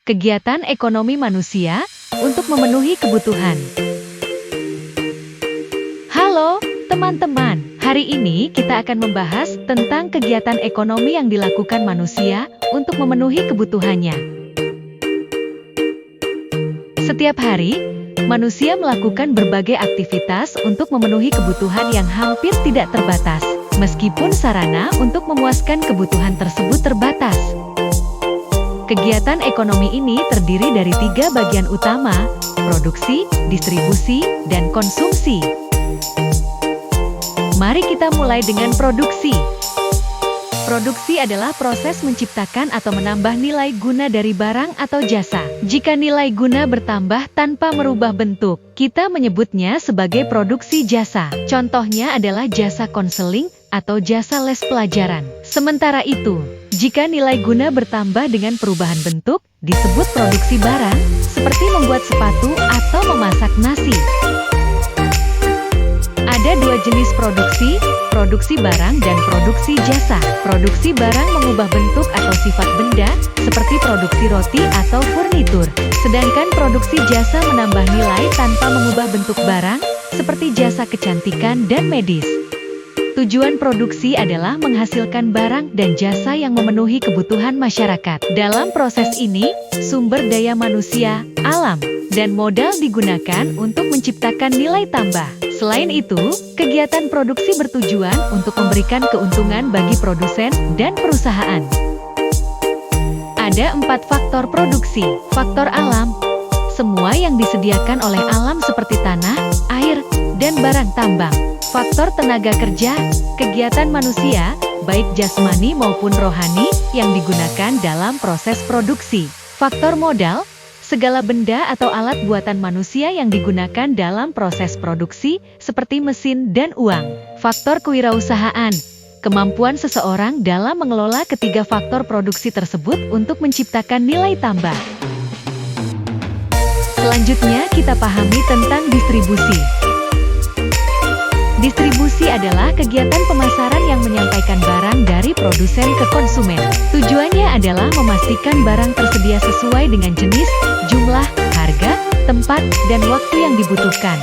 Kegiatan ekonomi manusia untuk memenuhi kebutuhan. Halo, teman-teman. Hari ini kita akan membahas tentang kegiatan ekonomi yang dilakukan manusia untuk memenuhi kebutuhannya. Setiap hari, manusia melakukan berbagai aktivitas untuk memenuhi kebutuhan yang hampir tidak terbatas, meskipun sarana untuk memuaskan kebutuhan tersebut terbatas. Kegiatan ekonomi ini terdiri dari 3 bagian utama: produksi, distribusi, dan konsumsi. Mari kita mulai dengan produksi. Produksi adalah proses menciptakan atau menambah nilai guna dari barang atau jasa. Jika nilai guna bertambah tanpa merubah bentuk, kita menyebutnya sebagai produksi jasa. Contohnya adalah jasa konseling atau jasa les pelajaran. Sementara itu, jika nilai guna bertambah dengan perubahan bentuk, disebut produksi barang, seperti membuat sepatu atau memasak nasi. Ada 2 jenis produksi, produksi barang dan produksi jasa. Produksi barang mengubah bentuk atau sifat benda, seperti produksi roti atau furnitur. Sedangkan produksi jasa menambah nilai tanpa mengubah bentuk barang, seperti jasa kecantikan dan medis. Tujuan produksi adalah menghasilkan barang dan jasa yang memenuhi kebutuhan masyarakat. Dalam proses ini, sumber daya manusia, alam, dan modal digunakan untuk menciptakan nilai tambah. Selain itu, kegiatan produksi bertujuan untuk memberikan keuntungan bagi produsen dan perusahaan. Ada 4 faktor produksi. Faktor alam. Semua yang disediakan oleh alam seperti tanah, air, dan barang tambang. Faktor tenaga kerja, kegiatan manusia, baik jasmani maupun rohani, yang digunakan dalam proses produksi. Faktor modal, segala benda atau alat buatan manusia yang digunakan dalam proses produksi, seperti mesin dan uang. Faktor kewirausahaan, kemampuan seseorang dalam mengelola ketiga faktor produksi tersebut untuk menciptakan nilai tambah. Selanjutnya kita pahami tentang distribusi. Distribusi adalah kegiatan pemasaran yang menyampaikan barang dari produsen ke konsumen. Tujuannya adalah memastikan barang tersedia sesuai dengan jenis, jumlah, harga, tempat, dan waktu yang dibutuhkan.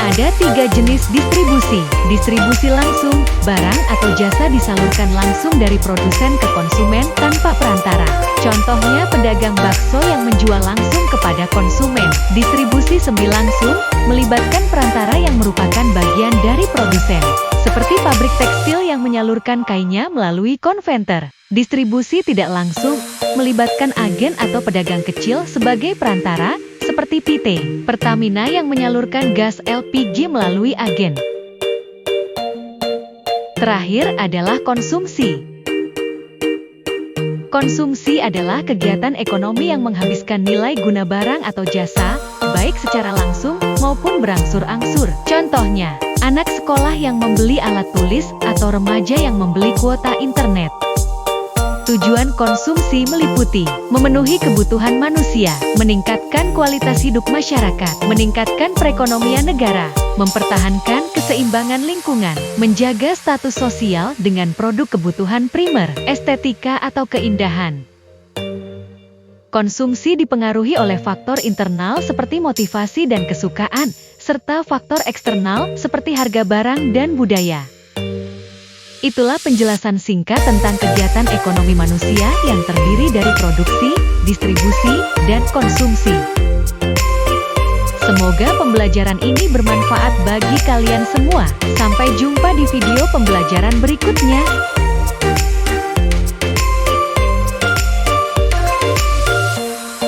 Ada 3 jenis distribusi. Distribusi langsung, barang atau jasa disalurkan langsung dari produsen ke konsumen tanpa perantara. Contohnya pedagang bakso yang menjual langsung kepada konsumen. Distribusi semi langsung, melibatkan perantara yang merupakan bagian dari produsen, seperti pabrik tekstil yang menyalurkan kainnya melalui konveyor. Distribusi tidak langsung, melibatkan agen atau pedagang kecil sebagai perantara, seperti PT Pertamina yang menyalurkan gas LPG melalui agen. Terakhir adalah konsumsi. Konsumsi adalah kegiatan ekonomi yang menghabiskan nilai guna barang atau jasa, baik secara langsung maupun berangsur-angsur. Contohnya, anak sekolah yang membeli alat tulis atau remaja yang membeli kuota internet. Tujuan konsumsi meliputi memenuhi kebutuhan manusia, meningkatkan kualitas hidup masyarakat, meningkatkan perekonomian negara, mempertahankan keseimbangan lingkungan, menjaga status sosial dengan produk kebutuhan primer, estetika atau keindahan. Konsumsi dipengaruhi oleh faktor internal seperti motivasi dan kesukaan, serta faktor eksternal seperti harga barang dan budaya. Itulah penjelasan singkat tentang kegiatan ekonomi manusia yang terdiri dari produksi, distribusi, dan konsumsi. Semoga pembelajaran ini bermanfaat bagi kalian semua. Sampai jumpa di video pembelajaran berikutnya.